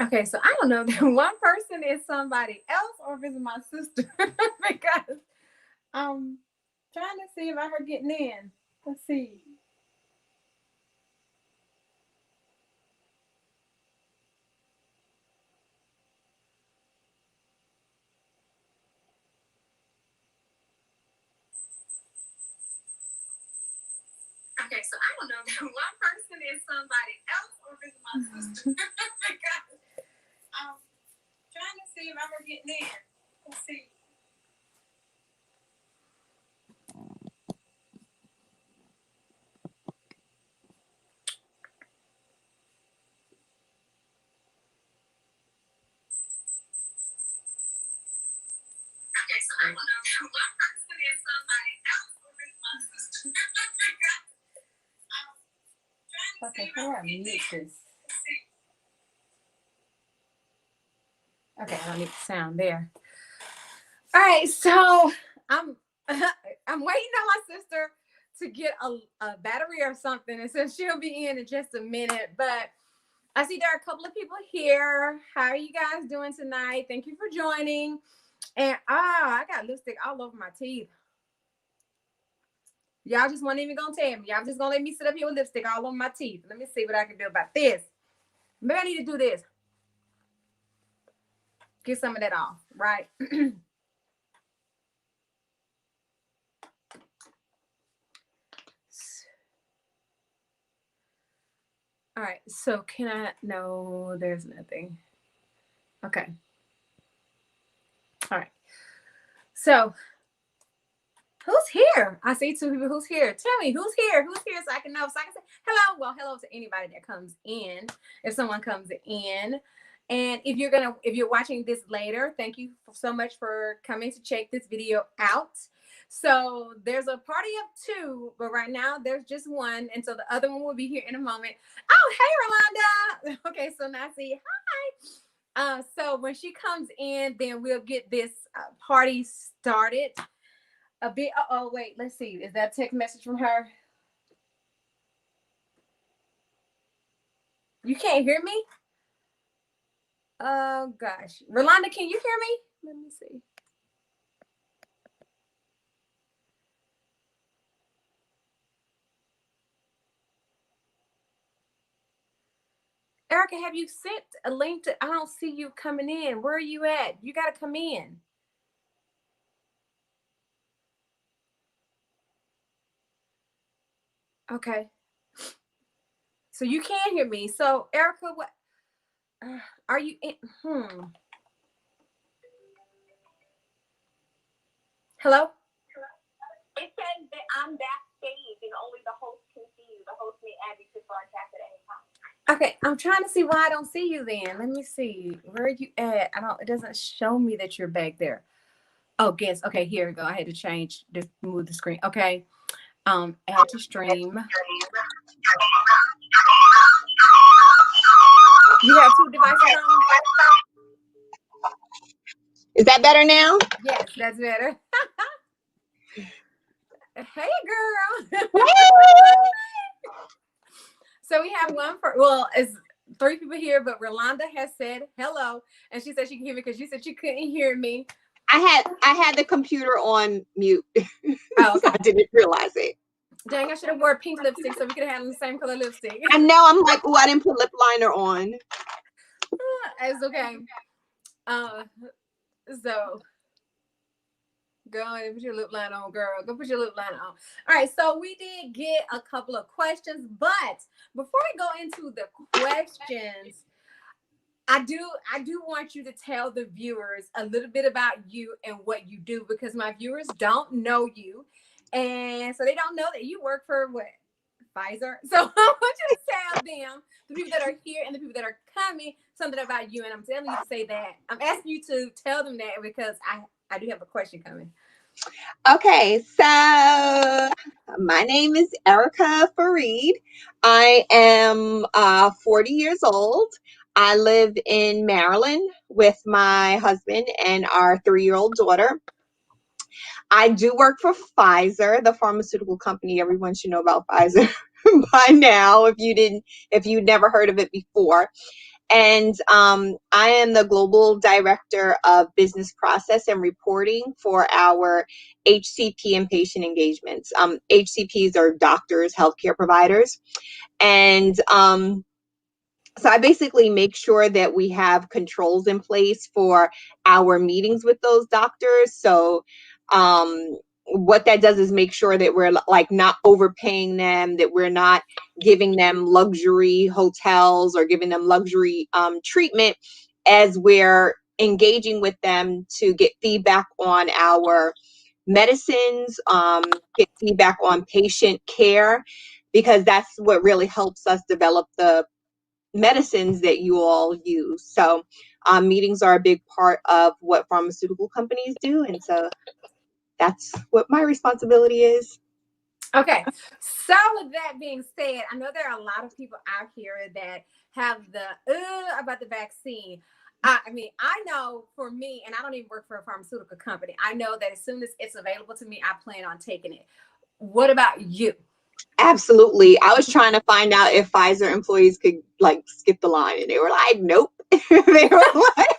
Okay, so I don't know if one person is somebody else or if it's my sister because I'm trying to see about her getting in. Let's see. Okay, so I don't know if one person is somebody else or if it's my sister because I'm trying to see about her getting in. Let's see. Okay, so I don't know if one person is somebody else or if it's my sister because I'm trying to see about her getting in. Let's see. Okay, I don't need the sound there. All right, so I'm I'm waiting on my sister to get a battery or something, and so she'll be in just a minute. But I see there are a couple of people here. How are you guys doing tonight? Thank you for joining. And I got lipstick all over my teeth. Y'all just weren't even gonna tell me. Y'all just gonna let me sit up here with lipstick all over my teeth. Let me see what I can do about this. Maybe I need to do this. Get some of that off, right? All right, so can I? No, there's nothing. Okay. All right. So who's here? I see two people. Who's here? Tell me who's here. Who's here so I can know. So I can say hello. Well, hello to anybody that comes in. If someone comes in. And if you're watching this later, thank you so much for coming to check this video out. So there's a party of two, but right now there's just one. And so the other one will be here in a moment. Oh, hey, Rolanda. Okay, so now see, hi. So when she comes in, then we'll get this party started a bit. Oh, wait, let's see. Is that a text message from her? You can't hear me? Oh, gosh. Rolanda, can you hear me? Let me see. Erica, have you sent a link to? I don't see you coming in. Where are you at? You got to come in. Okay. So you can hear me. So, Erica, what are you in? Hello? It says that I'm backstage and only the host can see you. The host may add you to broadcast at any time. Okay, I'm trying to see why I don't see you then. Let me see. Where are you at? It doesn't show me that you're back there. Oh, guess. Okay, here we go. I had to move the screen. Okay. Add to stream. You have two devices on? Is that better now? Yes, that's better. Hey, girl. So we have it's 3 people here, but Rolanda has said hello, and she said she can hear me because you said you couldn't hear me. I had the computer on mute. Oh, okay. I didn't realize it. Dang, I should have wore pink lipstick so we could have had the same color lipstick. I know. I'm like, oh, I didn't put lip liner on. It's okay. So go ahead and put your lip liner on, girl. Go put your lip liner on. All right, so we did get a couple of questions, but before we go into the questions, I do want you to tell the viewers a little bit about you and what you do, because my viewers don't know you, and so they don't know that you work for what? Pfizer. So I want you to tell them, the people that are here and the people that are coming, something about you. And I'm telling you to say that. I'm asking you to tell them that because I do have a question coming. Okay, so my name is Erica Farid. I am 40 years old. I live in Maryland with my husband and our 3-year-old daughter. I do work for Pfizer, the pharmaceutical company. Everyone should know about Pfizer by now if you'd never heard of it before. And I am the global director of business process and reporting for our HCP and patient engagements. HCPs are doctors, healthcare providers. And so I basically make sure that we have controls in place for our meetings with those doctors. So what that does is make sure that we're like not overpaying them, that we're not giving them luxury hotels or giving them luxury treatment as we're engaging with them to get feedback on our medicines, get feedback on patient care, because that's what really helps us develop the medicines that you all use. So meetings are a big part of what pharmaceutical companies do. And so that's what my responsibility is. Okay. So with that being said, I know there are a lot of people out here that have the about the vaccine. I mean, I know for me, and I don't even work for a pharmaceutical company. I know that as soon as it's available to me, I plan on taking it. What about you? Absolutely. I was trying to find out if Pfizer employees could like skip the line, and they were like, nope. They were like,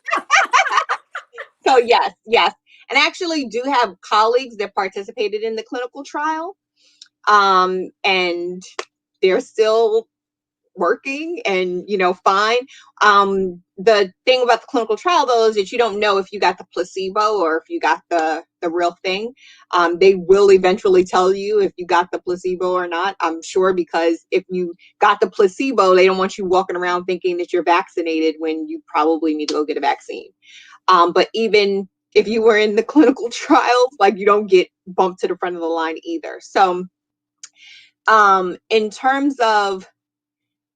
so yes, yes. And I actually do have colleagues that participated in the clinical trial. And they're still working and fine. The thing about the clinical trial though is that you don't know if you got the placebo or if you got the real thing. They will eventually tell you if you got the placebo or not, I'm sure, because if you got the placebo, they don't want you walking around thinking that you're vaccinated when you probably need to go get a vaccine. But even if you were in the clinical trials, like, you don't get bumped to the front of the line either. So in terms of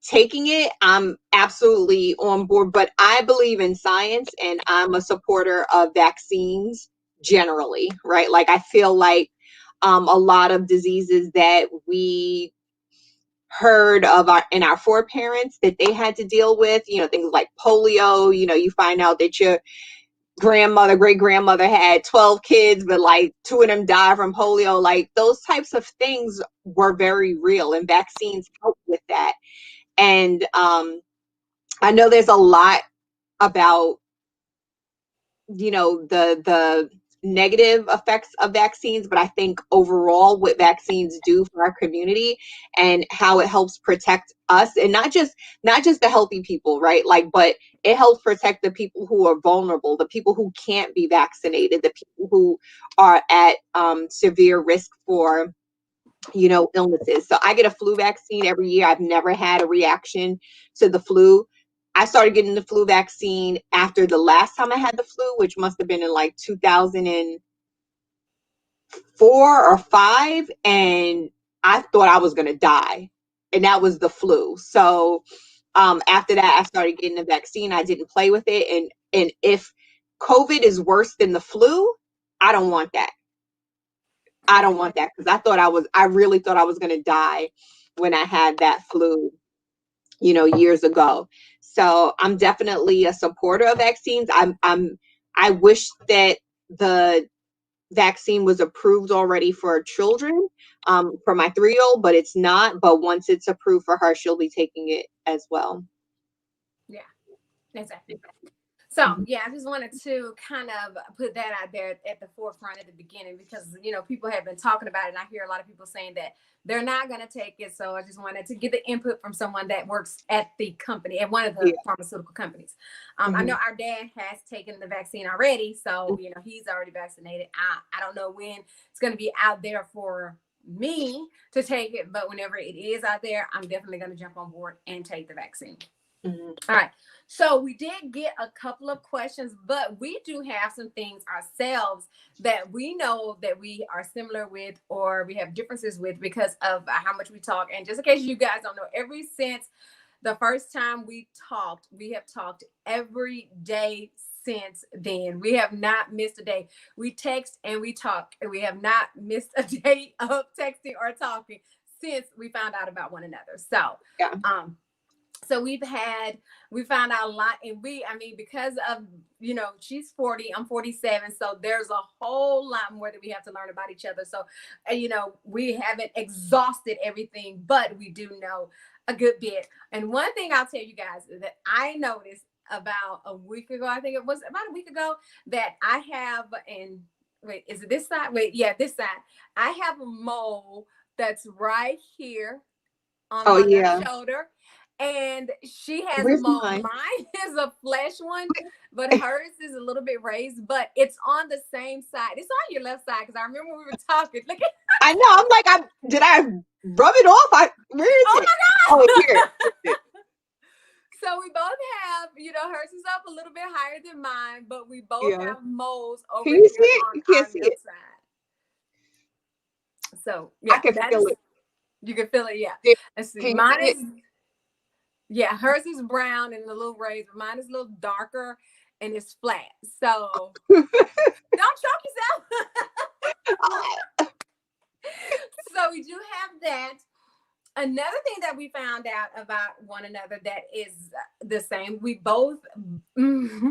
taking it, I'm absolutely on board, but I believe in science and I'm a supporter of vaccines generally, right? Like, I feel like a lot of diseases that we heard of in our foreparents that they had to deal with, things like polio, you find out that your great grandmother had 12 kids, but like 2 of them died from polio. Like, those types of things were very real, and vaccines help with that. And I know there's a lot about the negative effects of vaccines, but I think overall what vaccines do for our community and how it helps protect us, and not just the healthy people, right? Like, but it helps protect the people who are vulnerable, the people who can't be vaccinated, the people who are at severe risk for illnesses. So I get a flu vaccine every year. I've never had a reaction to the flu. I started getting the flu vaccine after the last time I had the flu, which must have been in like 2004 or 5, and I thought I was going to die. And that was the flu. So after that, I started getting the vaccine. I didn't play with it. And if COVID is worse than the flu, I don't want that. I don't want that, because I really thought I was going to die when I had that flu, years ago. So I'm definitely a supporter of vaccines. I wish that the vaccine was approved already for children, for my 3-year-old, but it's not. But once it's approved for her, she'll be taking it as well. Yeah, exactly. So yeah, I just wanted to kind of put that out there at the forefront at the beginning, because people have been talking about it, and I hear a lot of people saying that they're not going to take it. So I just wanted to get the input from someone that works at the company, at one of the pharmaceutical companies. I know our dad has taken the vaccine already, so he's already vaccinated. I don't know when it's going to be out there for me to take it, but whenever it is out there, I'm definitely going to jump on board and take the vaccine. All right. So we did get a couple of questions, but we do have some things ourselves that we know that we are similar with, or we have differences with, because of how much we talk. And just in case you guys don't know, ever since the first time we have talked every day since then. We have not missed a day. We text and we talk, and we have not missed a day of texting or talking since we found out about one another. So, Yeah. So we found out a lot, and because of, she's 40, I'm 47. So there's a whole lot more that we have to learn about each other. So, we haven't exhausted everything, but we do know a good bit. And one thing I'll tell you guys is that I noticed about a week ago, I think it was about a week ago, that I have, and wait, is it this side? Wait, yeah, this side. I have a mole that's right here on Oh my left yeah. shoulder. And she has a Where's mole. mine? Mine is a flesh one, but hers is a little bit raised, but it's on the same side. It's on your left side because I remember we were talking. Look at, I know. I'm like, did I rub it off? Where is oh it? my Oh, God. here. So we both have, hers is up a little bit higher than mine, but we both Yeah. have moles over Can you see here it? on You can't our see left it. side. So I yeah, can that feel is, it. you can feel it. Yeah. Yeah. Let's see. Can you Mine see it? is, yeah, hers is brown and a little raised, but mine is a little darker and it's flat. So don't choke yourself. So we do have that. Another thing that we found out about one another that is the same, we both, let me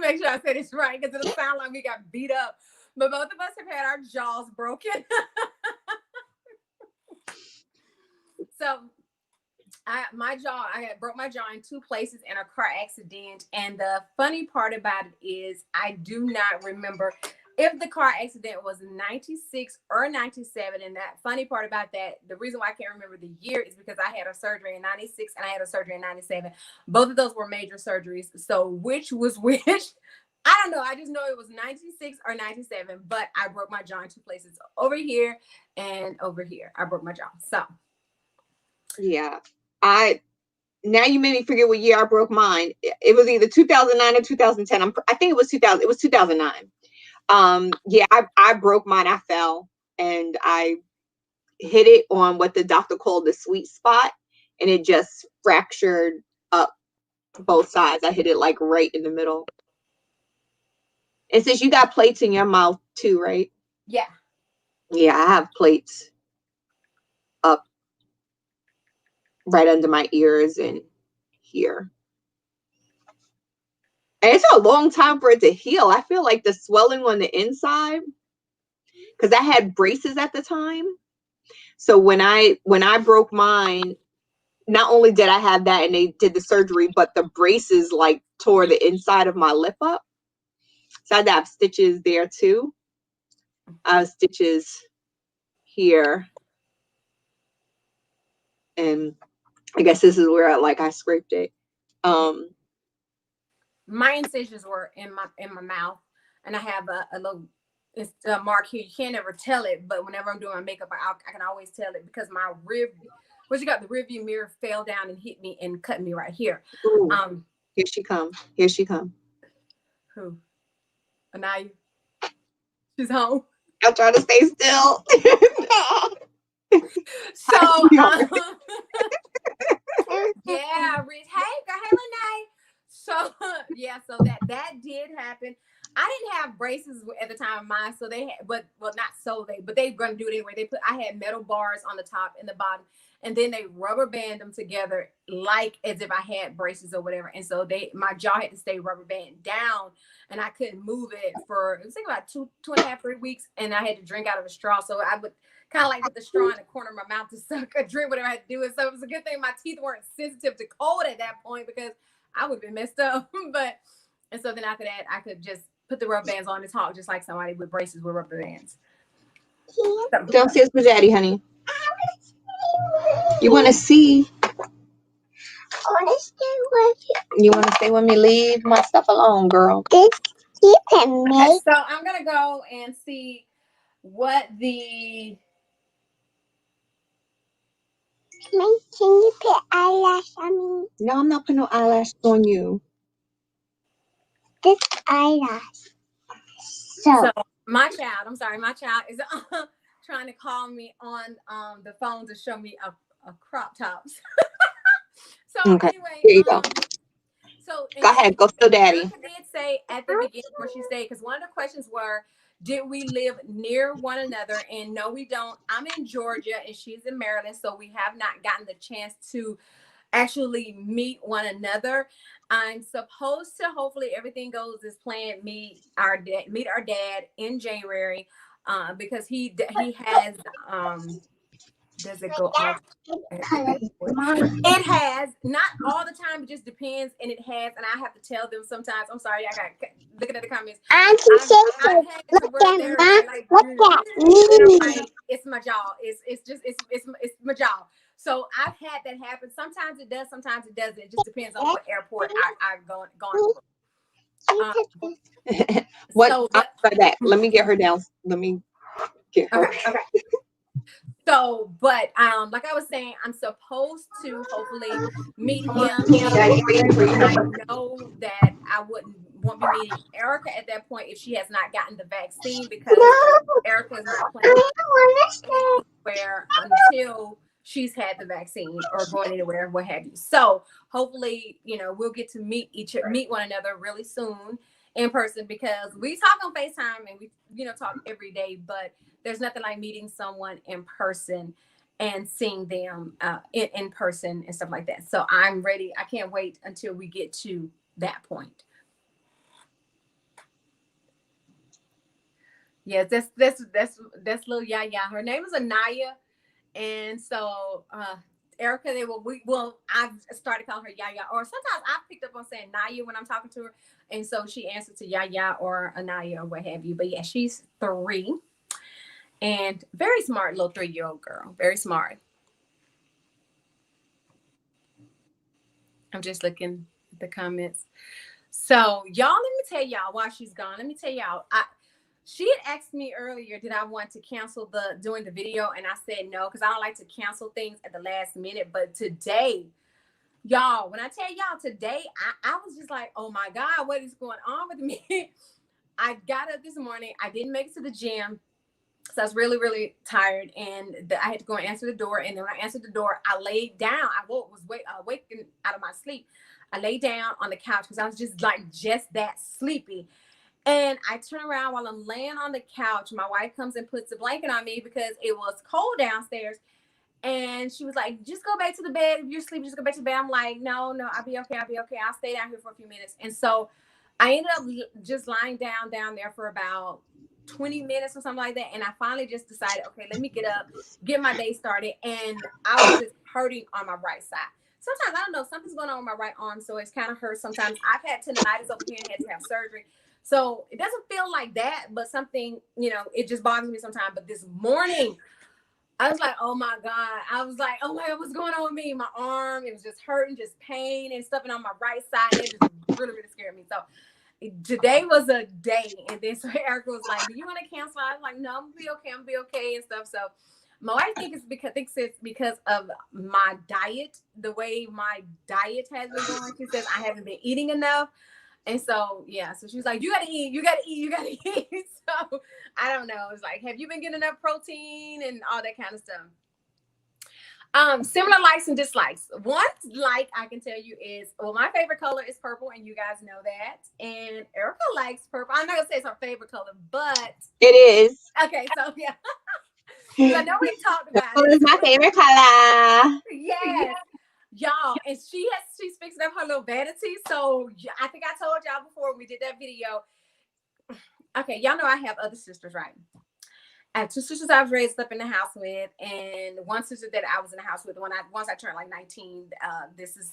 make sure I say this right because it'll sound like we got beat up, but both of us have had our jaws broken. So I broke my jaw in 2 places in a car accident. And the funny part about it is I do not remember if the car accident was 96 or 97. And that funny part about that, the reason why I can't remember the year is because I had a surgery in 96 and I had a surgery in 97. Both of those were major surgeries. So which was which? I don't know. I just know it was 96 or 97, but I broke my jaw in 2 places, over here and over here. I broke my jaw. So Yeah. Now you made me forget what year I broke mine. It was either 2009 or 2010. I think it was 2000. It was 2009. Yeah, I broke mine. I fell and I hit it on what the doctor called the sweet spot, and it just fractured up both sides. I hit it like right in the middle. And since you got plates in your mouth too, right? yeah. Yeah, I have plates up right under my ears and here. And it's a long time for it to heal. I feel like the swelling on the inside, because I had braces at the time. So when I broke mine, not only did I have that and they did the surgery, but the braces like tore the inside of my lip up. So I had to have stitches there too. I have stitches here. And I guess this is where I scraped it. My incisions were in my mouth, and I have a little, it's a mark here. You can't ever tell it, but whenever I'm doing my makeup, I can always tell it because my the rear view mirror fell down and hit me and cut me right here. Ooh, here she come. Here she come. Who? Anaya. She's home. I'm trying to stay still. So No. yeah, Rich. Hey, girl, hey, Lene. So yeah, so that did happen. I didn't have braces at the time of mine, so they had, but they gonna do it anyway. I had metal bars on the top and the bottom, and then they rubber band them together like as if I had braces or whatever. And so my jaw had to stay rubber band down, and I couldn't move it for it was like about 2.5, 3 weeks, and I had to drink out of a straw. So I would kind of like put the straw in the corner of my mouth to suck or drink whatever I had to do. And so it was a good thing my teeth weren't sensitive to cold at that point because I would have been messed up. And so then after that, I could just put the rubber bands on and talk just like somebody with braces with rubber bands. Downstairs with Daddy, honey. You want to see? I want to stay with you. You want to stay with me? Leave my stuff alone, girl. You can make. Okay, so I'm gonna go and see what the. Can you put eyelash on me? No, I'm not putting no eyelash on you. This eyelash. So my child is trying to call me on the phone to show me a crop tops. So Okay. anyway, Here you go. So Go ahead, go still Daddy. Erica did say at the beginning where she stayed, because one of the questions were, did we live near one another? And no, we don't. I'm in Georgia and she's in Maryland, so we have not gotten the chance to actually meet one another. I'm supposed to, hopefully everything goes as planned, meet our dad in January, because he has Does it go off at the airport? It has, not all the time. It just depends, and it has. And I have to tell them sometimes. I'm sorry, I got looking at the comments. I've had to where they're like, right, it's my jaw. It's my jaw. So I've had that happen. Sometimes it does, sometimes it doesn't. It just depends on what airport I've gone through. What? So After that, let me get her down. Let me get her. Okay. So, but like I was saying, I'm supposed to hopefully meet him. I know that I won't be meeting Erica at that point if she has not gotten the vaccine, because Erica is not planning anywhere until she's had the vaccine or going anywhere, what have you. So hopefully, we'll get to meet one another really soon in person, because we talk on FaceTime and we, talk every day, but there's nothing like meeting someone in person and seeing them in person and stuff like that. So I'm ready. I can't wait until we get to that point. Yes, that's little Yaya. Her name is Anaya, and so Erica, I've started calling her Yaya, or sometimes I've picked up on saying Naya when I'm talking to her, and so she answers to Yaya or Anaya or what have you. But yeah, she's 3. And very smart little 3-year-old girl. Very smart. I'm just looking at the comments. So y'all, let me tell y'all while she's gone. Let me tell y'all. She had asked me earlier, did I want to cancel doing the video? And I said no, because I don't like to cancel things at the last minute. But today, y'all, when I tell y'all today, I was just like, oh my God, what is going on with me? I got up this morning. I didn't make it to the gym. So I was really, really tired, and I had to go and answer the door. And then when I answered the door, I laid down. I was waking out of my sleep. I laid down on the couch because I was just that sleepy. And I turn around while I'm laying on the couch. My wife comes and puts a blanket on me because it was cold downstairs. And she was like, just go back to the bed. If you're sleeping, just go back to the bed. I'm like, no, I'll be okay. I'll stay down here for a few minutes. And so I ended up just lying down there for about 20 minutes or something like that. And I finally just decided, okay, let me get up, get my day started. And I was just hurting on my right side. Sometimes, I don't know, something's going on with my right arm, so it's kind of hurt sometimes. I've had tendonitis over here and had to have surgery. So it doesn't feel like that, but something, it just bothers me sometimes. But this morning, I was like, oh my God. I was like, oh my God, what's going on with me? My arm, it was just hurting, just pain and stuff. And on my right side, it just really, really scared me. So today was a day. And then so Erica was like, do you want to cancel? I was like, no, I'm gonna be okay and stuff. So my wife thinks it's because of my diet, the way my diet has been going. She says I haven't been eating enough. And so, yeah, so she was like, you gotta eat. So I don't know. It's like, have you been getting enough protein and all that kind of stuff? Similar likes and dislikes. One like I can tell you is, well, my favorite color is purple, and you guys know that. And Erica likes purple. I'm not gonna say it's her favorite color, but it is. Okay, so yeah. I know we talked about it. It's my favorite color. Yes. Y'all, and she's fixing up her little vanity. So I think I told y'all before we did that video. Okay, y'all know I have other sisters, right? I have 2 sisters I was raised up in the house with, and one sister that I was in the house with once I turned like 19. This is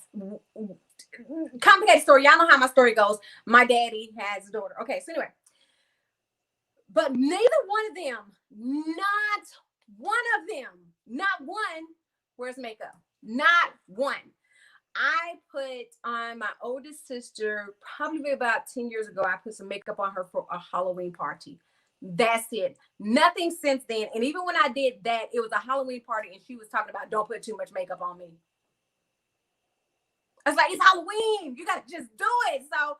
complicated story. Y'all know how my story goes. My daddy has a daughter. Okay, so anyway, but neither one of them, not one wears makeup. Not one. I put on my oldest sister probably about 10 years ago. I put some makeup on her for a Halloween party. That's it. Nothing since then. And even when I did that, it was a Halloween party and she was talking about don't put too much makeup on me. I was like, it's Halloween. You got to just do it. So,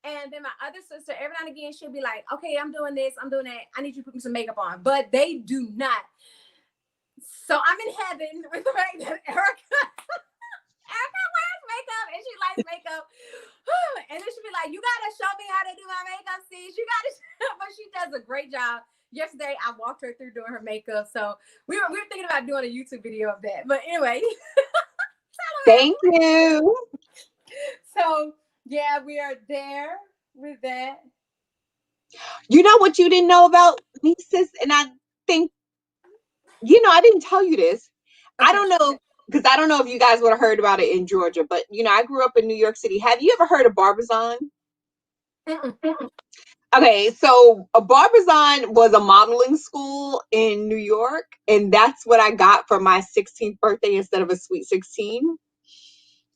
and then my other sister, every now and again, she'll be like, okay, I'm doing this. I'm doing that. I need you to put me some makeup on. But they do not. So I'm in heaven with the fact that Erica wears makeup and she likes makeup. And then she'll be like, you got to show me how to do my makeup, sis. You got to, but she does a great job. Yesterday, I walked her through doing her makeup. So we were thinking about doing a YouTube video of that. But anyway. Thank you. So, yeah, we are there with that. You know what you didn't know about me, sis? And I think, I didn't tell you this. I Okay. don't know, because I don't know if you guys would have heard about it in Georgia, but I grew up in New York City. Have you ever heard of Barbizon? Mm-mm. Okay, so a Barbizon was a modeling school in New York, and that's what I got for my 16th birthday instead of a sweet 16.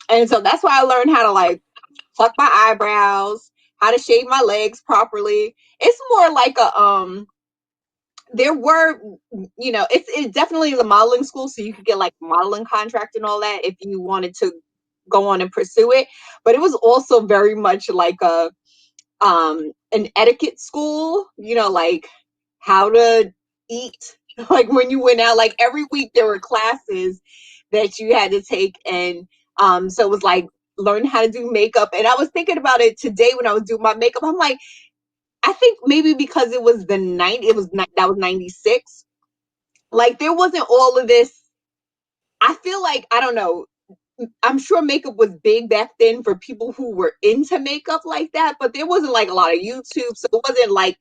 And so that's why I learned how to like pluck my eyebrows, how to shave my legs properly. It's more like a there were, it definitely is a modeling school, so you could get like modeling contract and all that if you wanted to go on and pursue it. But it was also very much like an etiquette school, like how to eat. Like when you went out, like every week there were classes that you had to take, and so it was like learn how to do makeup. And I was thinking about it today when I was doing my makeup. I'm like, I think maybe because it was that was 96. Like there wasn't all of this. I feel like, I don't know, I'm sure makeup was big back then for people who were into makeup like that, but there wasn't like a lot of YouTube, so it wasn't like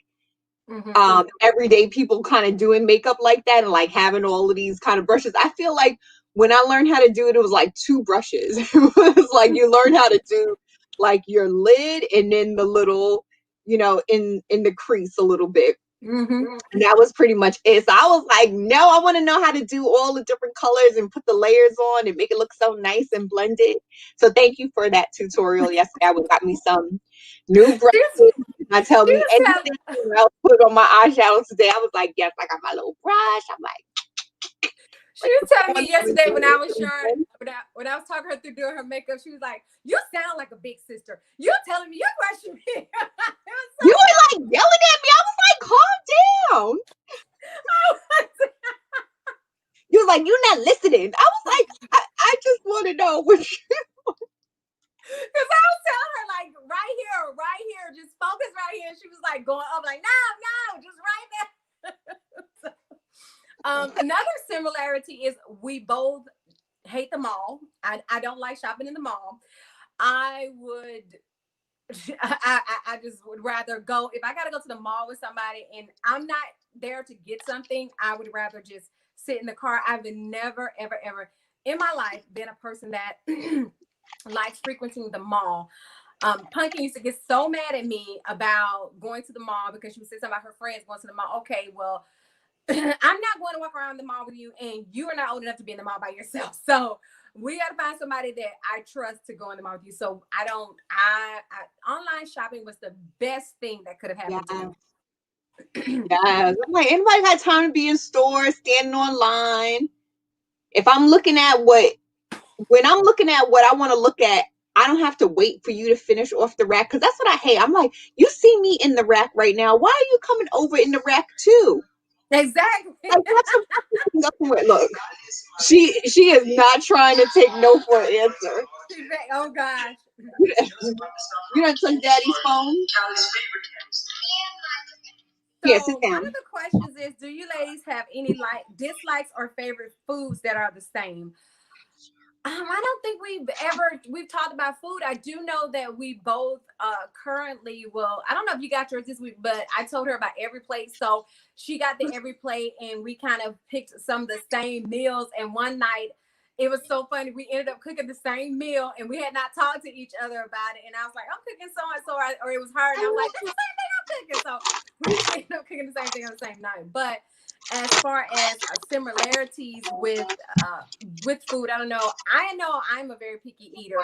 Mm-hmm. everyday people kind of doing makeup like that and like having all of these kind of brushes. I feel like when I learned how to do it, it was like two brushes. It was like you learn how to do like your lid and then the little, in the crease a little bit. Mm-hmm. And that was pretty much it. So I was like, no, I want to know how to do all the different colors and put the layers on and make it look so nice and blended. So thank you for that tutorial yesterday. I got me some new She's, brushes. I tell she me was anything telling else put on my eyeshadow today. I was like, yes, I got my little brush. I'm like, she was telling me what yesterday when I was sharing when I was talking her through doing her makeup, she was like, "You sound like a big sister. You telling me you're rushing me." It was so you were like yelling at me. I was like, calm down. You was like, you're not listening. I was like, I just want to know what because I was telling her like right here, just focus right here. And she was like going up, like no, just right there. Another similarity is we both hate the mall. I don't like shopping in the mall. I would I just would rather go if I gotta go to the mall with somebody and I'm not there to get something, I would rather just sit in the car. I've never, ever in my life been a person that likes frequenting the mall. Pumpkin used to get so mad at me about going to the mall because she would say something about her friends going to the mall. Okay, well, I'm not going to walk around the mall with you, and you are not old enough to be in the mall by yourself. So we got to find somebody that I trust to go in the mall with you. So I online shopping was the best thing that could have happened to yeah. me. Yes. I'm like, anybody got time to be in stores, standing online? If I'm looking at when I'm looking at what I want to look at, I don't have to wait for you to finish off the rack. Cause that's what I hate. I'm like, you see me in the rack right now. Why are you coming over in the rack too? Exactly. Like, have some fucking go somewhere. Look, she is not trying to take no for an answer. Oh gosh. You don't touch daddy's phone? Here, sit So one down. of the questions is, do you ladies have any dislikes or favorite foods that are the same? I don't think we've talked about food. I do know that we both currently I don't know if you got yours this week, but I told her about every plate. So she got the every plate and we kind of picked some of the same meals. And one night it was so funny. We ended up cooking the same meal and we had not talked to each other about it. And I was like, I'm cooking so and so, or it was her, and I was like, that's the same thing I'm cooking. So we just ended up cooking the same thing on the same night. But as far as similarities with food, I don't know. I know I'm a very picky eater,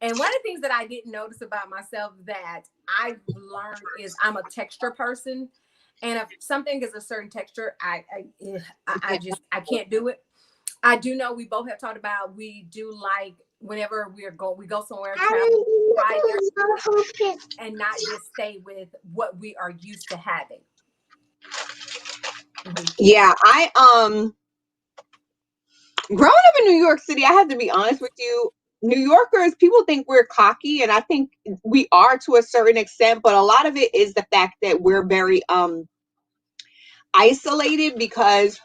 and one of the things that I didn't notice about myself that I've learned is I'm a texture person, and if something is a certain texture, I can't do it. I do know we both have talked about we do like whenever we go somewhere travel, try different and not just stay with what we are used to having. Mm-hmm. Yeah, growing up in New York City, I have to be honest with you. New Yorkers, people think we're cocky, and I think we are to a certain extent, but a lot of it is the fact that we're very isolated, because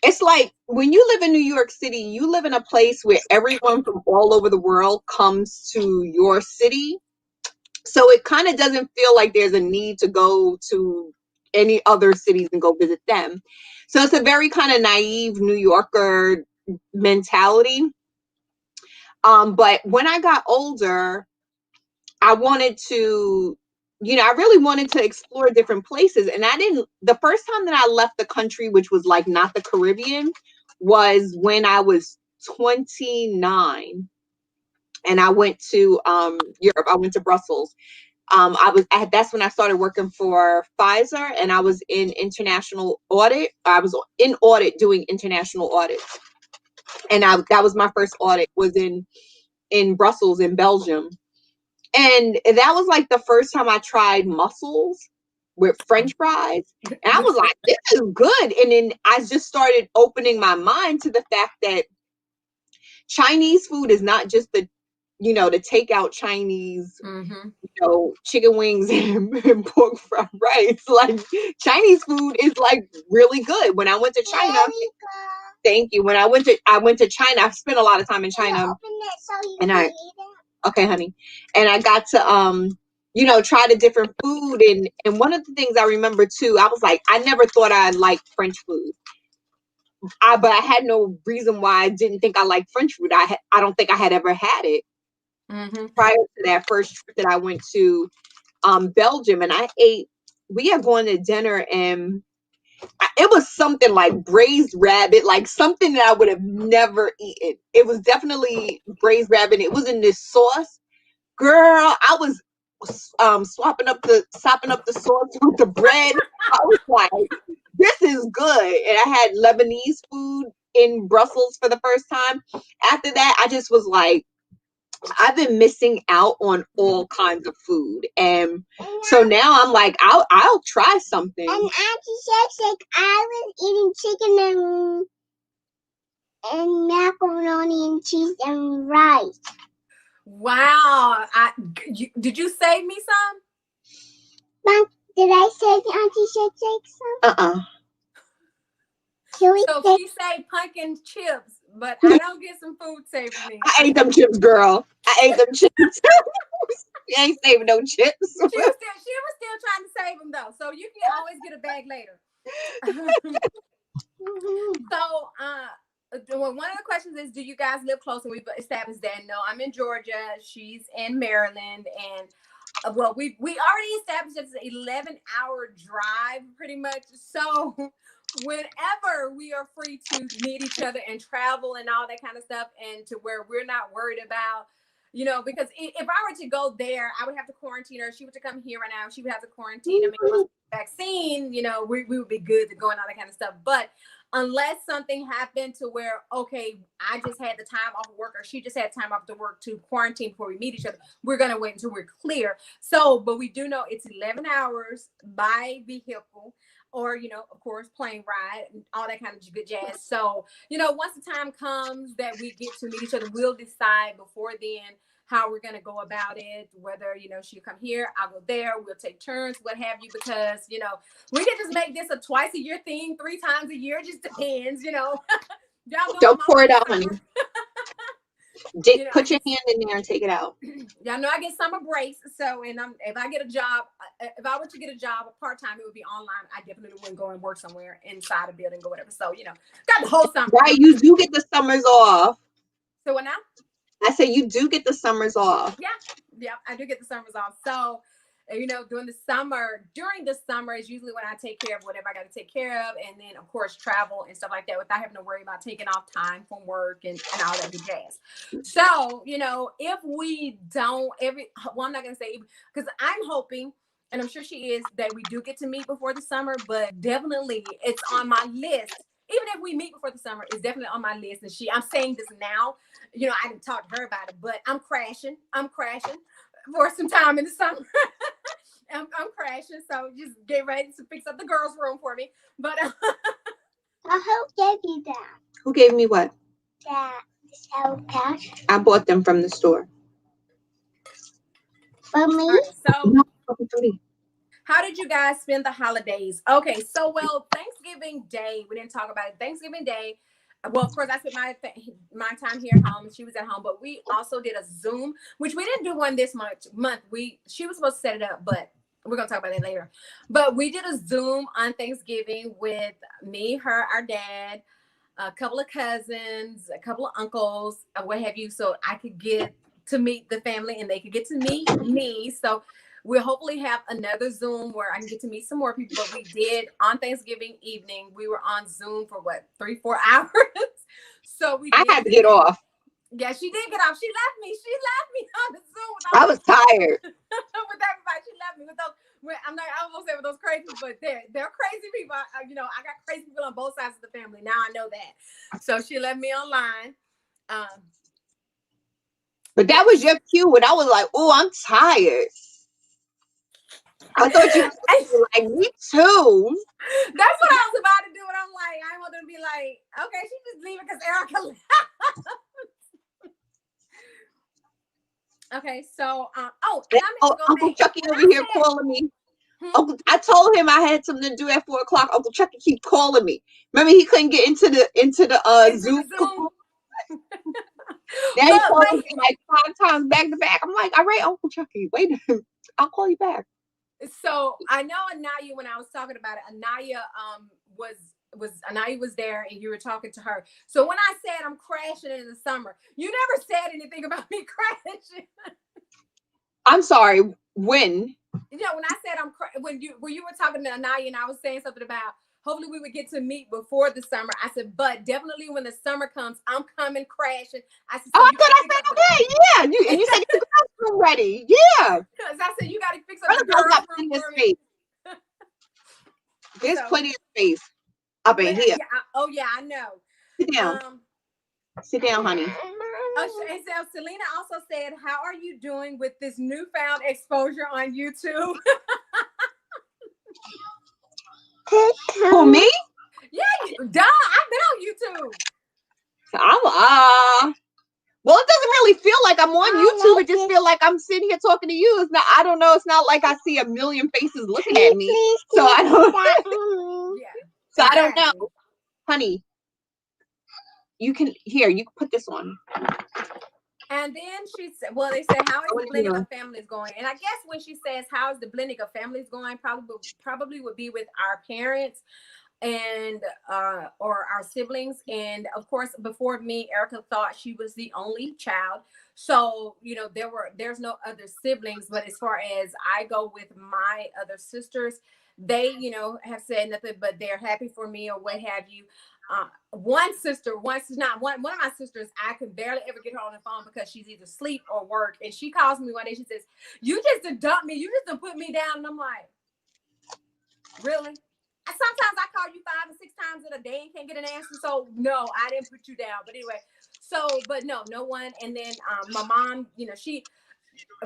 it's like when you live in New York City, you live in a place where everyone from all over the world comes to your city. So it kind of doesn't feel like there's a need to go to any other cities and go visit them. So it's a very kind of naive New Yorker mentality. But when I got older, I wanted to, I really wanted to explore different places. And the first time that I left the country, which was like not the Caribbean, was when I was 29. And I went to Europe. I went to Brussels. That's when I started working for Pfizer, and I was in international audit. I was in audit doing international audits. And that was my first audit, was in Brussels in Belgium. And that was like the first time I tried mussels with French fries. And I was like, this is good. And then I just started opening my mind to the fact that Chinese food is not just the takeout Chinese, chicken wings and pork fried rice. Like, Chinese food is like really good. When I went to China, thank you. When I went to China, I've spent a lot of time in China. Okay, honey. And I got to try the different food, and one of the things I remember too, I was like, I never thought I liked French food. But I had no reason why I didn't think I liked French food. I don't think I had ever had it prior to that first trip that I went to Belgium, and we had gone to dinner, and it was something like braised rabbit, like something that I would have never eaten. It was definitely braised rabbit. It was in this sauce. Girl, I was sopping up the sauce with the bread. I was like, this is good. And I had Lebanese food in Brussels for the first time. After that, I just was like, I've been missing out on all kinds of food. And so now I'm like, I'll try something. And Auntie says, like, I was eating chicken and macaroni and cheese and rice. Wow. Did you save me some? Mom, did I save Auntie Shake some? So she saved pumpkin chips, but I don't get some food saved for me. I ate them chips, girl. I ate them chips. You ain't saving no chips. She was still trying to save them though, so you can always get a bag later. So, one of the questions is, do you guys live close? And we've established that. No, I'm in Georgia. She's in Maryland, and well, we already established it's an 11-hour drive, pretty much. So, whenever we are free to meet each other and travel and all that kind of stuff, and to where we're not worried about, because if I were to go there, I would have to quarantine her. She were to come here right now, she would have to quarantine. I mean, vaccine, we would be good to go and all that kind of stuff. But unless something happened to where, okay, I just had the time off of work, or she just had time off to work to quarantine before we meet each other, we're going to wait until we're clear. So, but we do know it's 11 hours by vehicle, or, of course, plane ride and all that kind of good jazz. So, once the time comes that we get to meet each other, we'll decide before then how we're going to go about it, whether, she'll come here, I'll go there, we'll take turns, what have you, because, we can just make this a twice a year thing, 3 times a year, just depends, Y'all don't pour it out, honey. Put your hand in there and take it out. Y'all know I get summer breaks, so if I get a job, if I were to get a job part-time, it would be online. I definitely wouldn't go and work somewhere inside a building or whatever. So got the whole summer. Right, you do get the summers off. So what now? I say you do get the summers off. Yeah, I do get the summers off. So during the summer is usually when I take care of whatever I got to take care of, and then of course travel and stuff like that without having to worry about taking off time from work and all that good jazz. So if we don't I'm not gonna say, because I'm hoping, and I'm sure she is, that we do get to meet before the summer, but definitely it's on my list. Even if we meet before the summer, it's definitely on my list. And I'm saying this now, I didn't talk to her about it, but I'm crashing for some time in the summer. I'm crashing, so just get ready to fix up the girls' room for me. But who gave you that? Who gave me what? That Sour Patch. I bought them from the store. For me? Right, so no, for me. How did you guys spend the holidays? Okay, so Thanksgiving Day, we didn't talk about it. Thanksgiving Day, well, of course, I spent my time here at home, and she was at home, but we also did a Zoom, which we didn't do one this month. She was supposed to set it up, but we're going to talk about that later. But we did a Zoom on Thanksgiving with me, her, our dad, a couple of cousins, a couple of uncles, what have you, so I could get to meet the family and they could get to meet me. So we'll hopefully have another Zoom where I can get to meet some more people. But we did on Thanksgiving evening, we were on Zoom for what, 3-4 hours. So we I did. had to get off. Yeah, she did get off. She left me. She left me on the Zoom with I was tired. with everybody. She left me with those. I'm not. I won't say with those crazy, but they're crazy people. You know, I got crazy people on both sides of the family. Now I know that. So she left me online. But that was your cue when I was like, "Oh, I'm tired." I thought you were like, "Me too." That's what I was about to do, and I'm like, I want them to be like, okay, she just leaving because Erica left. Okay, so Uncle Chucky over here calling me. I told him I had something to do at 4 o'clock. Uncle Chucky keep calling me. Remember, he couldn't get into the Zoom. Now he called me like 5 times back to back. I'm like, all right, Uncle Chucky, wait a minute. I'll call you back. So I know Anaya, when I was talking about it, Anaya Anaya was there and you were talking to her. So when I said I'm crashing in the summer, you never said anything about me crashing. I'm sorry. When? You know, when I said when you were talking to Anaya and I was saying something about hopefully we would get to meet before the summer. I said, but definitely when the summer comes, I'm coming crashing. I said, so I said, okay, yeah. And you said your classroom ready. Yeah. Because I said, you got to fix up the girls' room for me. There's plenty of space up in here. Yeah, I know. Sit down. Sit down, honey. And so Selena also said, how are you doing with this newfound exposure on YouTube? For me? Yeah, I've been on YouTube. Well, it doesn't really feel like I'm on YouTube. It just feels like I'm sitting here talking to you. It's not. I don't know. It's not like I see a million faces looking at me. So I don't. Yeah. So I don't know, honey. You can put this on. And then she said, well, they said, how is the blending of families going? And I guess when she says, how is the blending of families going, probably would be with our parents and or our siblings. And of course, before me, Erica thought she was the only child. So, you know, there's no other siblings. But as far as I go with my other sisters, they, you know, have said nothing, but they're happy for me or what have you. One of my sisters, I can barely ever get her on the phone because she's either asleep or work. And she calls me one day, she says, you just done dumped me. You just done put me down. And I'm like, really? Sometimes I call you 5 or 6 times in a day and can't get an answer. So no, I didn't put you down. But anyway, but no one. And then my mom, you know,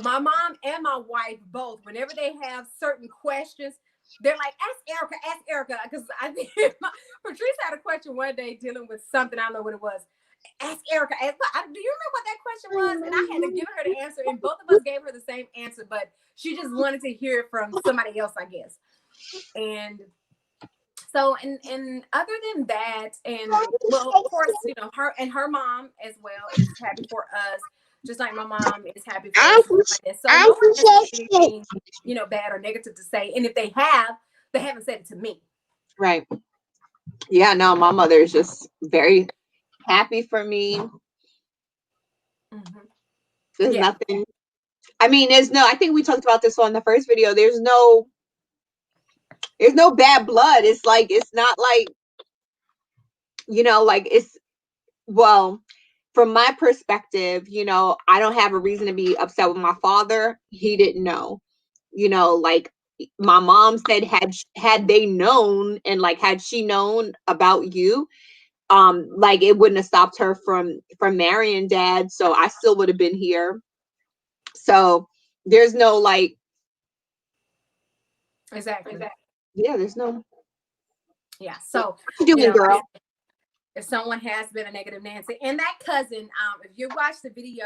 my mom and my wife both, whenever they have certain questions, they're like, ask Erica. Because I think Patrice had a question one day dealing with something. I don't know what it was. Ask Erica. Do you remember what that question was? And I had to give her the answer. And both of us gave her the same answer. But she just wanted to hear it from somebody else, I guess. And so, and other than that, and well, of course, you know, her mom as well is happy for us, just like my mom is happy for us. Like so no one has anything, you know, bad or negative to say. And if they haven't said it to me. Right. Yeah, no, my mother is just very happy for me. Mm-hmm. There's nothing. I mean, I think we talked about this on the first video. There's no bad blood. It's not like, you know, like from my perspective, you know, I don't have a reason to be upset with my father. He didn't know, you know, like my mom said, had they known and like, had she known about you, like it wouldn't have stopped her from marrying dad. So I still would have been here. So there's no like. Exactly. Yeah, there's no. Yeah. So what you doing, girl? If someone has been a negative Nancy, and that cousin, if you watch the video,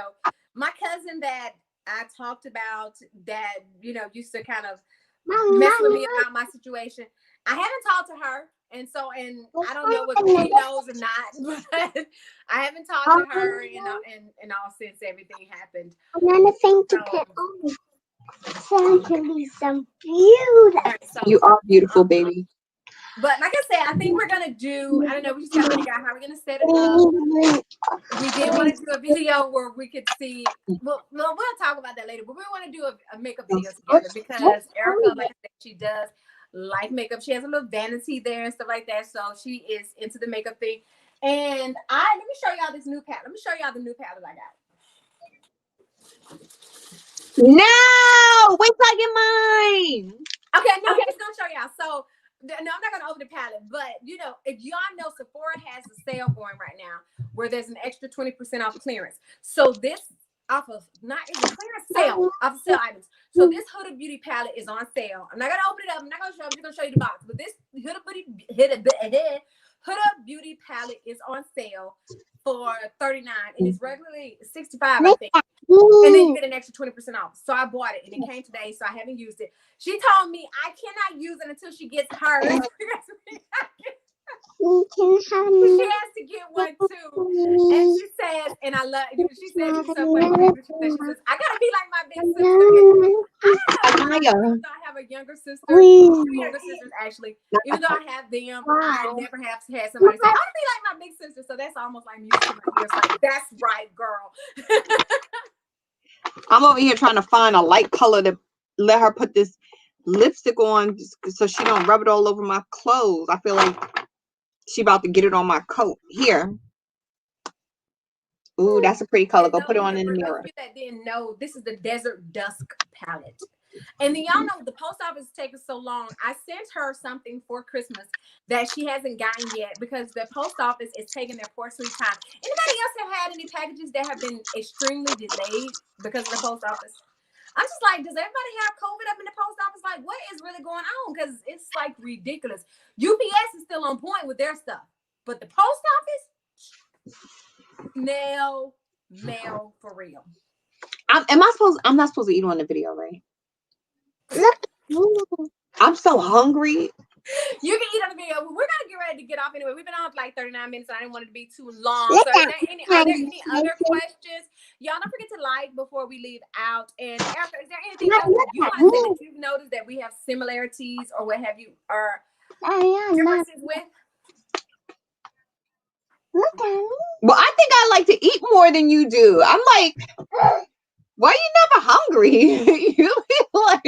my cousin that I talked about that, you know, used to kind of mess with me about my situation, I haven't talked to her. And so, and I don't know if she knows or not, but I haven't talked to her in all since everything happened. I'm gonna think to put on. Some beautiful. You are beautiful, baby. But like I said, I think we're gonna do. I don't know. We just gotta figure out how we're gonna set it up. We did want to do a video where we could see. Well, we'll talk about that later. But we want to do a makeup video together because Erica, like I said, she does like makeup. She has a little vanity there and stuff like that. So she is into the makeup thing. And let me show y'all this new palette. Let me show y'all the new palette I got. No, wait till I get mine. Okay, no, I'm just gonna show y'all. So no, I'm not gonna open the palette, but you know, if y'all know, Sephora has a sale going right now where there's an extra 20% off clearance. So this off of it's a clearance sale off of sale items. So this Huda Beauty palette is on sale. I'm not gonna open it up. I'm not gonna show. I'm just gonna show you the box. But this Huda Beauty palette is on sale for $39, and it's regularly $65, I think. And then you get an extra 20% off. So I bought it, and it came today, so I haven't used it. She told me I cannot use it until she gets hers. She has to get one too. And she says, and I love you. She said it's so funny. She says, I gotta be like my big sister. Even though I have a younger sister, two younger sisters actually. Even though I have them, I never have had somebody say, I wanna be like my big sister. So that's almost like music to my ears. Like, that's right, girl. I'm over here trying to find a light color to let her put this lipstick on so she don't rub it all over my clothes. I feel like she about to get it on my coat. Here. Ooh, that's a pretty color. Go put it on in the mirror. For those of you that didn't know, this is the Desert Dusk palette. And then y'all know the post office is taking so long. I sent her something for Christmas that she hasn't gotten yet because the post office is taking their poor sweet time. Anybody else have had any packages that have been extremely delayed because of the post office? I'm just like, does everybody have COVID up in the post office? Like, what is really going on? Because it's like ridiculous. UPS is still on point with their stuff, but the post office, mail for real. I'm not supposed to eat on the video, right? I'm so hungry. You can eat on the video. We're gonna get ready to get off anyway. We've been on for like 39 minutes. I didn't want it to be too long. So are there any other questions? Y'all don't forget to like before we leave out. And Erica, is there anything else that you want to say that you've noticed that we have similarities or what have you, or differences with? Well, I think I like to eat more than you do. I'm like, why are you never hungry? You like.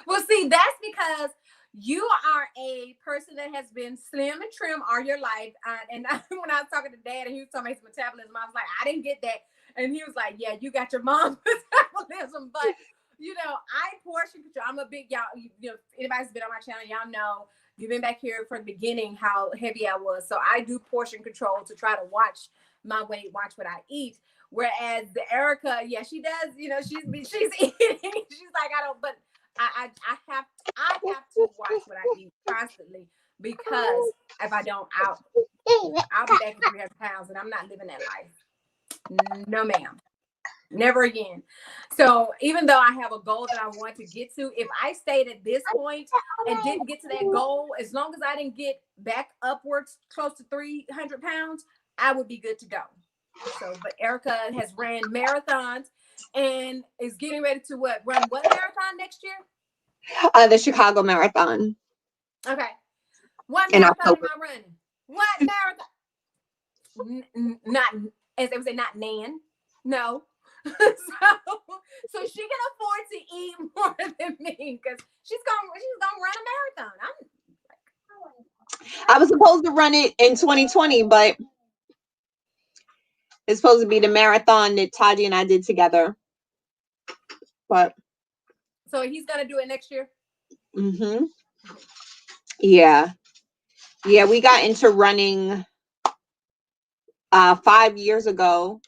Well, see, that's because you are a person that has been slim and trim all your life. And when I was talking to Dad and he was talking about his metabolism, I was like, I didn't get that. And he was like, yeah, you got your mom's metabolism. But, you know, I portion control. I'm a big, y'all, you know, anybody's been on my channel, y'all know, you've been back here from the beginning how heavy I was. So I do portion control to try to watch my weight, watch what I eat. Whereas the Erica, yeah, she does, you know, she's eating. She's like, I don't, but I have to watch what I eat constantly because if I don't, I'll be back at 300 pounds and I'm not living that life. No, ma'am. Never again. So even though I have a goal that I want to get to, if I stayed at this point and didn't get to that goal, as long as I didn't get back upwards close to 300 pounds, I would be good to go. So, but Erica has ran marathons and is getting ready to run what marathon next year? The Chicago Marathon. Okay. What marathon am I running? What marathon? Not, as they would say, not Nan. No. so she can afford to eat more than me because she's gonna run a marathon. I was supposed to run it in 2020, but it's supposed to be the marathon that Taji and I did together. But so he's gonna do it next year. Mm-hmm. Yeah. We got into running 5 years ago.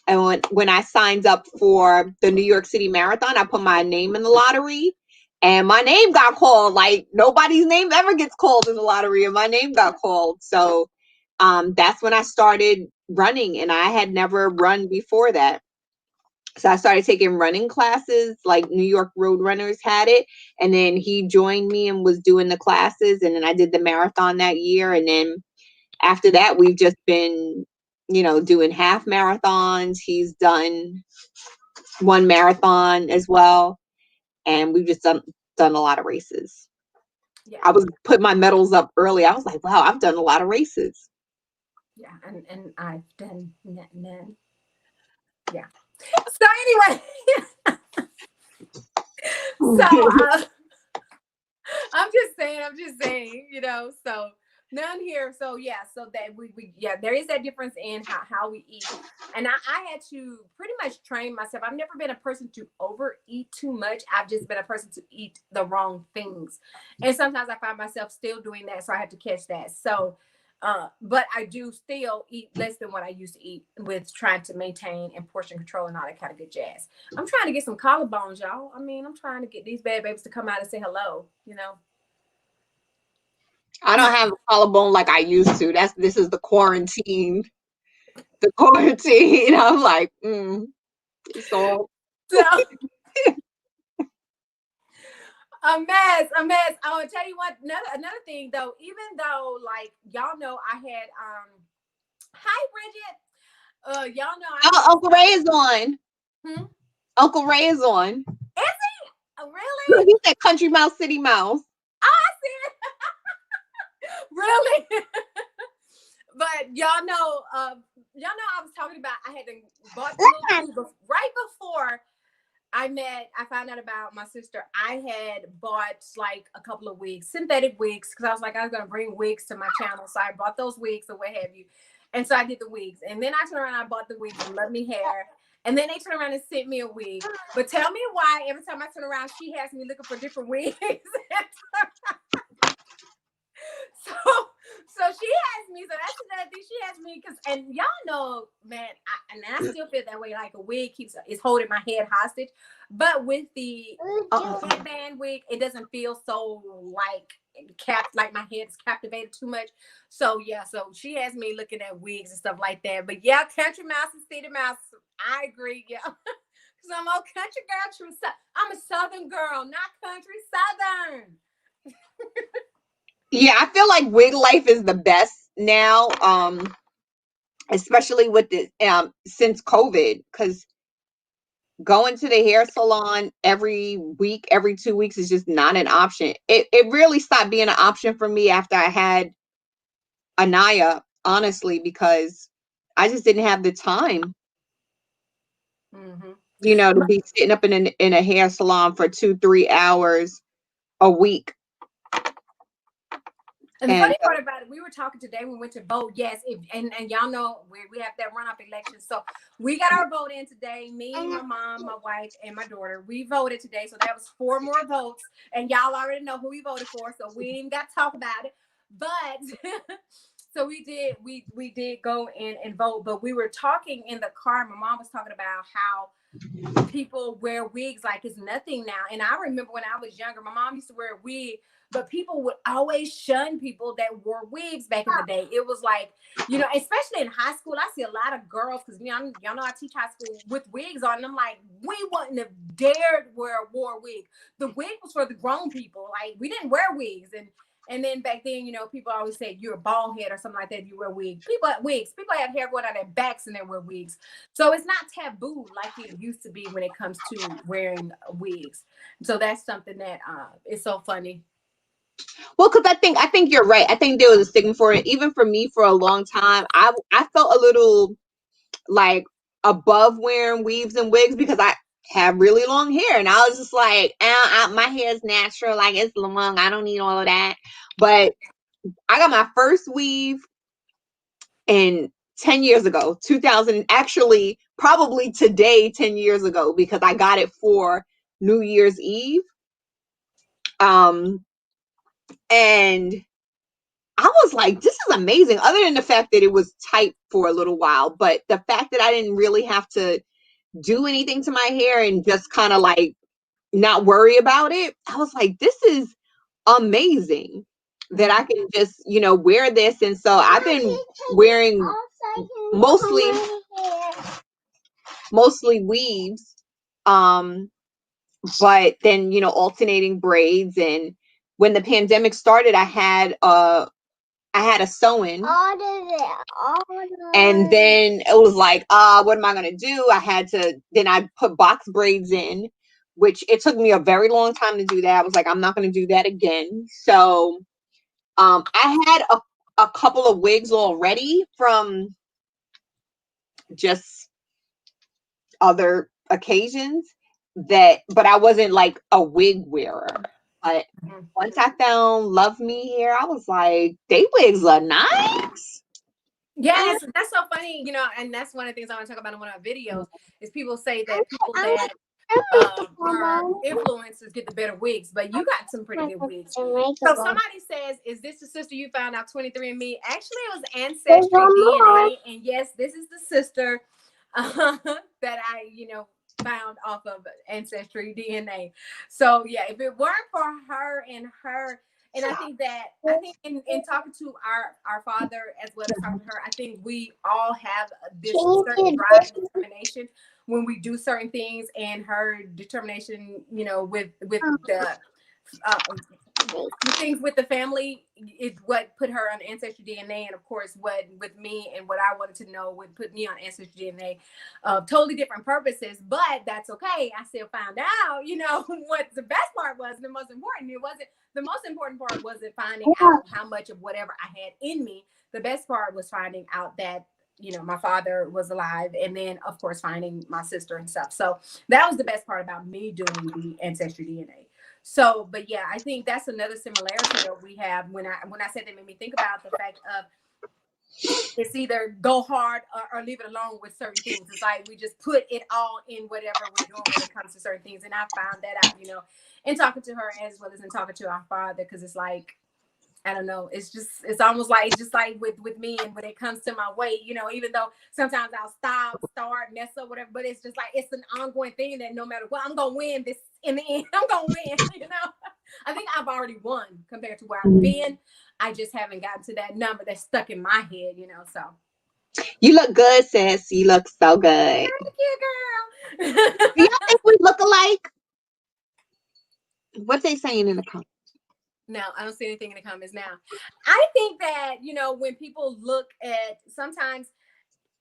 And when I signed up for the New York City Marathon, I put my name in the lottery, and my name got called. Like nobody's name ever gets called in the lottery, and my name got called. So that's when I started running, and I had never run before that. So I started taking running classes, like New York Road Runners had it. And then he joined me and was doing the classes. And then I did the marathon that year. And then after that, we've just been, you know, doing half marathons. He's done one marathon as well. And we've just done a lot of races. Yeah. I was put my medals up early. I was like, wow, I've done a lot of races. Yeah. And I've done none. Yeah. So anyway, so I'm just saying, so none here. So yeah, so that we yeah, there is that difference in how we eat. And I had to pretty much train myself. I've never been a person to overeat too much. I've just been a person to eat the wrong things. And sometimes I find myself still doing that. So I have to catch that. So but I do still eat less than what I used to eat with trying to maintain and portion control and all that kind of good jazz. I'm trying to get some collarbones, y'all. I mean, I'm trying to get these bad babies to come out and say hello. I don't have a collarbone like I used to. This is the quarantine. The quarantine. I'm like, so So a mess. I want to tell you what. Another thing though. Even though, like, y'all know, I had Hi Bridget. Y'all know I had Uncle Ray is on. Hmm? Uncle Ray is on. Is he? Really? He's that country mouse, city mouse. Oh, I see it. Really? But I was talking about I had to bought the little tube right before I found out about my sister. I had bought like a couple of wigs, synthetic wigs, because I was like, I was going to bring wigs to my channel. So I bought those wigs or what have you. And so I did the wigs. And then I turned around and I bought the wigs from Love Me Hair. And then they turned around and sent me a wig. But tell me why every time I turn around, she has me looking for different wigs. So she has me. So that's another thing. She has me because, and y'all know, man, I still feel that way. Like a wig is holding my head hostage, but with the headband wig, it doesn't feel so like like my head is captivated too much. So yeah, so she has me looking at wigs and stuff like that. But yeah, country mouse and city mouse, I agree. Yeah. Because I'm a country girl, true. I'm a southern girl, not country, southern. Yeah, I feel like wig life is the best now. Especially with the since COVID, because going to the hair salon every week, every 2 weeks is just not an option. It really stopped being an option for me after I had Anaya, honestly, because I just didn't have the time, Mm-hmm. to be sitting up in a hair salon for 2-3 hours a week. And the And funny part about it, we were talking today. We went to vote. Yes, and y'all know we have that run-up election. So we got our vote in today. Me, my mom, my wife, and my daughter. We voted today. So that was 4 more votes. And y'all already know who we voted for. So we ain't got to talk about it. But so we did go in and vote. But we were talking in the car. My mom was talking about how people wear wigs like it's nothing now. And I remember when I was younger, my mom used to wear a wig, but people would always shun people that wore wigs back in the day. It was like, especially in high school, I see a lot of girls, because y'all know I teach high school, with wigs on. And I'm like, we wouldn't have dared wore a wig. The wig was for the grown people. Like, we didn't wear wigs. And then back then, people always said you're a bald head or something like that. You wear wigs. People have wigs. People have hair going out their backs and they wear wigs. So it's not taboo like it used to be when it comes to wearing wigs. So that's something that is so funny. well, because I think you're right. I think there was a stigma for it. Even for me, for a long time, I felt a little like above wearing weaves and wigs because I have really long hair, and I was just like, my hair is natural, like it's long. I don't need all of that. But I got my first weave in 10 years ago, 2000, actually probably today, 10 years ago, because I got it for New Year's Eve. And I was like, this is amazing. Other than the fact that it was tight for a little while, but the fact that I didn't really have to do anything to my hair and just kind of like not worry about it, I was like, this is amazing that I can just, wear this. And so I've been wearing mostly weaves, but then, alternating braids. And when the pandemic started, I had a sew-in, and then it was like, what am I gonna do? Then I put box braids in, which it took me a very long time to do that. I was like, I'm not going to do that again. So I had a couple of wigs already from just other occasions but I wasn't like a wig wearer. But once I found Love Me Here, I was like, they wigs are nice. Yes, that's so funny, you know, and that's one of the things I want to talk about in one of our videos is people say that people that are influencers get the better wigs, but you got some pretty good wigs. So somebody says, is this the sister you found out 23andMe? Actually, it was AncestryDNA, and yes, this is the sister that I, you know, found off of AncestryDNA. So yeah, if it weren't for her, and I think in talking to our father as well as talking to her, I think we all have this certain drive and determination when we do certain things, and her determination, you know, with the things with the family is what put her on AncestryDNA, and of course what with me and what I wanted to know would put me on AncestryDNA. Totally different purposes, but that's okay. I still found out, you know, what the best part was. The most important, the most important part wasn't finding out how much of whatever I had in me. The best part was finding out that, you know, my father was alive, and then of course finding my sister and stuff. So that was the best part about me doing the AncestryDNA. So, but yeah, I think that's another similarity that we have. When I said that, made me think about the fact of it's either go hard or leave it alone with certain things. It's like we just put it all in whatever we're doing when it comes to certain things. And I found that out, you know, in talking to her as well as in talking to our father, because it's like, I don't know. It's almost like, it's just like with me, and when it comes to my weight, you know, even though sometimes I'll start, mess up, whatever, but it's just like, it's an ongoing thing that no matter what, I'm going to win this in the end. I'm going to win, you know. I think I've already won compared to where I've been. I just haven't gotten to that number that's stuck in my head, you know, so. You look good, sis. You look so good. Thank you, girl. Do y'all think we look alike? What they saying in the comments? No, I don't see anything in the comments now. I think that, you know, when people look at, sometimes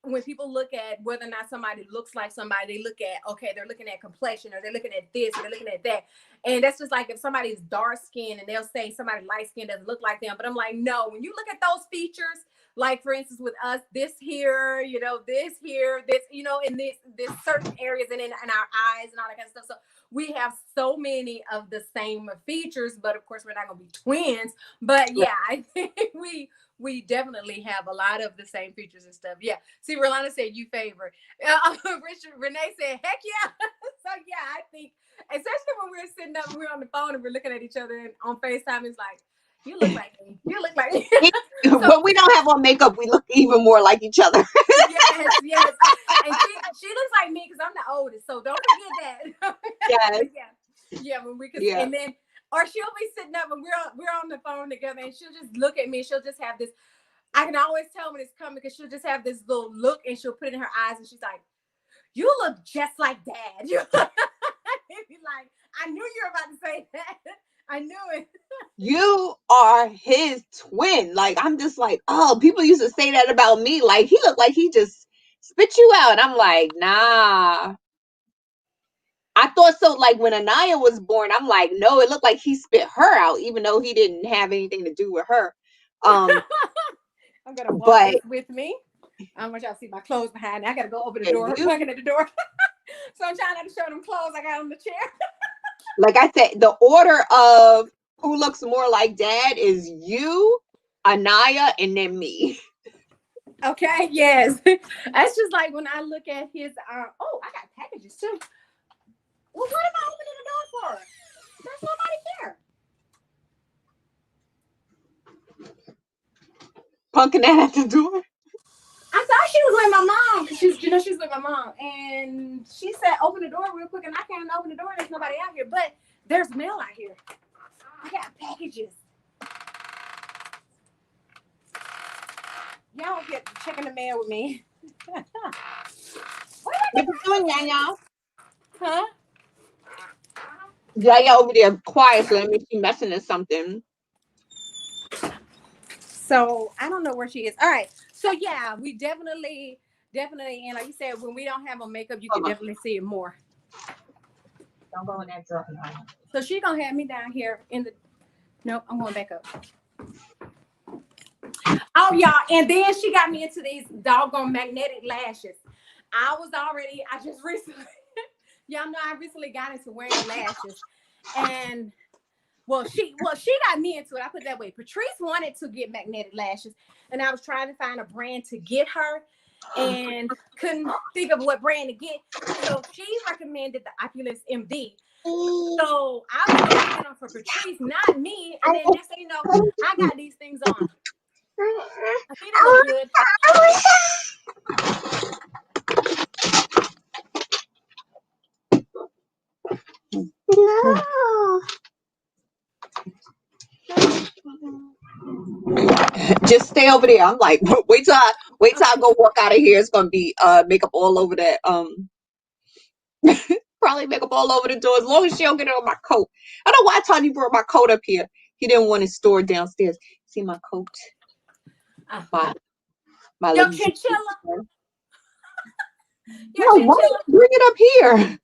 when people look at whether or not somebody looks like somebody, they look at, okay, they're looking at complexion, or they're looking at this, or they're looking at that. And that's just like if somebody's dark skinned and they'll say somebody light skinned doesn't look like them. But I'm like, no, when you look at those features, like for instance with us, this here, you know, this here, this, you know, in this certain areas and in our eyes and all that kind of stuff. So we have so many of the same features, but of course we're not gonna be twins. But yeah, I think we definitely have a lot of the same features and stuff. Yeah. See, Rolanda said you favor. Renee said, heck yeah. So yeah, I think, especially when we're sitting up, we're on the phone and we're looking at each other and on FaceTime, it's like, you look like me. You look like me. So, when we don't have on makeup, we look even more like each other. Yes. And she looks like me because I'm the oldest. So don't forget that. Yes. Yeah. When we could, and then, or she'll be sitting up and we're on the phone together, and she'll just look at me. She'll just have this. I can always tell when it's coming because she'll just have this little look, and she'll put it in her eyes, and she's like, "You look just like Dad." You like, I knew you were about to say that. I knew it. You are his twin. Like, I'm just like, oh, people used to say that about me. Like, he looked like he just spit you out. I'm like, nah. I thought so. Like when Anaya was born, I'm like, no, it looked like he spit her out, even though he didn't have anything to do with her. I'm gonna walk this with me. I don't want y'all to see my clothes behind me. I gotta go open the door. I'm looking at the door. So I'm trying not to show them clothes I got on the chair. Like I said, the order of who looks more like Dad is you, Anaya, and then me. Okay, yes. That's just like when I look at his oh, I got packages too. Well, what am I opening the door for? There's nobody there. Punking that at the door. I thought she was with my mom. She's with my mom. And she said, open the door real quick. And I can't open the door. There's nobody out here. But there's mail out here. I got packages. Y'all get checking the mail with me. What you doing, Yaya? Huh? Yaya over there quiet, so that means she's messing in something. So I don't know where she is. All right. So yeah, we definitely, and like you said, when we don't have on makeup, you can definitely see it more. Don't go in that drawer. So she gonna have me down here in the. Nope, I'm going back up. Oh, y'all, and then she got me into these doggone magnetic lashes. I just recently, y'all know I recently got into wearing lashes, and well, she got me into it. I put it that way. Patrice wanted to get magnetic lashes, and I was trying to find a brand to get her, and couldn't think of what brand to get. So she recommended the Oculus MD. So I was going to get them for Patrice, not me. And then next thing you know, I got these things on. I think they look good. Just stay over there. I'm like, wait till I go walk out of here. It's gonna be makeup all over that probably makeup all over the door as long as she don't get it on my coat. I don't know why Tony brought my coat up here. He didn't want it stored downstairs. See my coat? My Yo, little chinchilla. No, why did you bring it up here?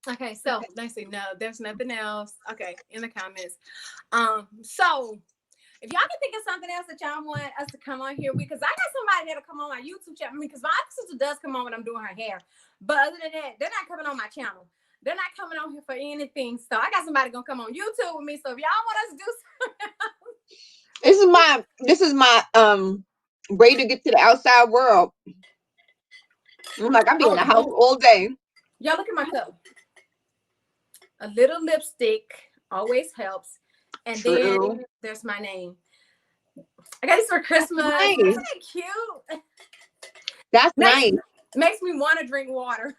Okay, so let's see. No, there's nothing else. Okay, in the comments. So if y'all can think of something else that y'all want us to come on here with, because I got somebody that'll come on my YouTube channel. I mean, because my sister does come on when I'm doing her hair, but other than that, they're not coming on my channel. They're not coming on here for anything. So I got somebody gonna come on YouTube with me. So if y'all want us to do something, this is my way to get to the outside world. I'm like, I'll be in the house all day. Y'all look at my cup. A little lipstick always helps. And then there's my name. I got this for Christmas. Nice. Isn't that cute? That's nice. Makes me want to drink water.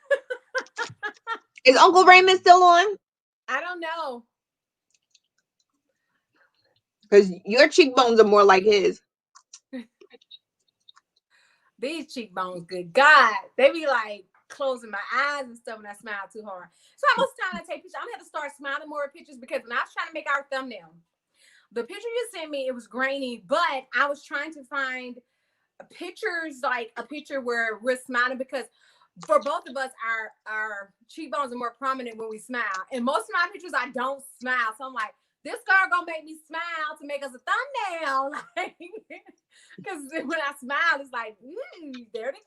Is Uncle Raymond still on? I don't know. Because your cheekbones are more like his. These cheekbones, good God. They be like closing my eyes and stuff when I smile too hard. So most of the time I take pictures. I'm going to have to start smiling more at pictures because when I was trying to make our thumbnail, the picture you sent me, it was grainy, but I was trying to find pictures, like a picture where we're smiling, because for both of us, our cheekbones are more prominent when we smile. And most of my pictures, I don't smile. So I'm like, this girl gonna make me smile to make us a thumbnail. Like, because when I smile, it's like, there they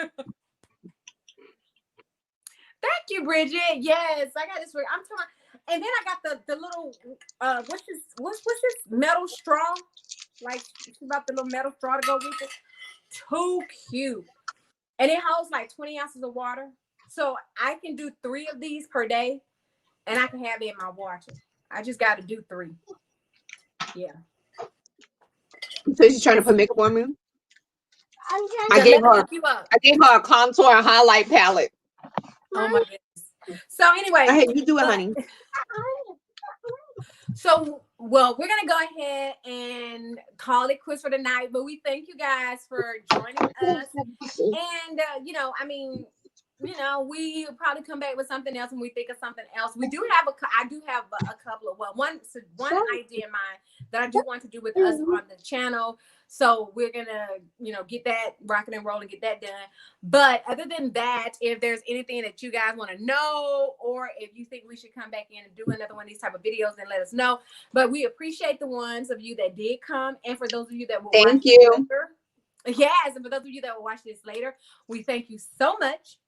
go. Thank you, Bridget. Yes, I got this. I'm talking. And then I got the little what's this metal straw? Like, it's about the little metal straw to go with it. Too cute. And it holds like 20 ounces of water. So I can do 3 of these per day, and I can have it in my water. I just got to do 3. Yeah. So she's trying to put makeup on me? I gave her a contour and highlight palette. Oh my goodness. So anyway. Go ahead, you do it, honey. So, well, we're going to go ahead and call it quits for the night, but we thank you guys for joining us. And, we probably come back with something else when we think of something else. I do have a couple of, one idea in mind that I do want to do with us on the channel. So we're going to, get that rocking and rolling, get that done. But other than that, if there's anything that you guys want to know, or if you think we should come back in and do another one of these type of videos, then let us know. But we appreciate the ones of you that did come. And for those of you that will watch this later. Yes. And for those of you that will watch this later, we thank you so much.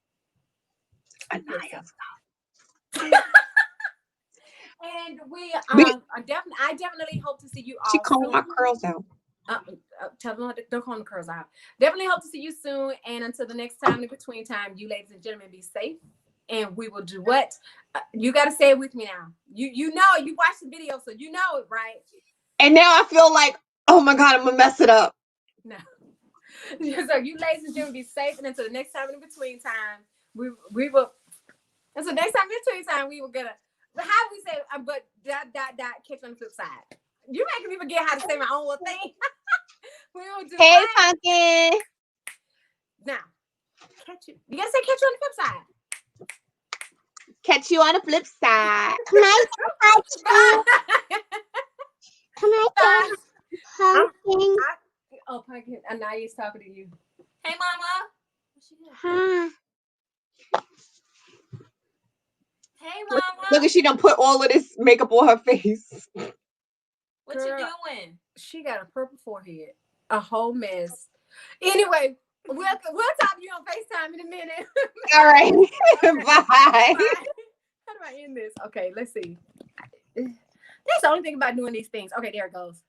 And I definitely hope to see you all. She combed my curls out. Tell them don't comb the curls out. Definitely hope to see you soon. And until the next time, in between time, you ladies and gentlemen, be safe. And we will do what? You got to say it with me now. You know, you watched the video, so you know it, right? And now I feel like, oh my God, I'm gonna mess it up. No. So you ladies and gentlemen, be safe. And until the next time, in between time, we will. And so next time in between time, we will get how do we say? But ... catch on the flip side. You making me forget how to say my own little thing. We will do hey, Pumpkin. Now, catch you. You gotta say catch you on the flip side. Catch you on the flip side. Can I Pumpkin? Pumpkin. Anaya's talking to you. Hey, Mama. Hi. Hey, Look mama. at she done put all of this makeup on her face. What you doing? She got a purple forehead. A whole mess. Anyway, we'll talk to you on FaceTime in a minute. All right. Bye. Bye. How do I end this? Okay, let's see. That's the only thing about doing these things. Okay, there it goes.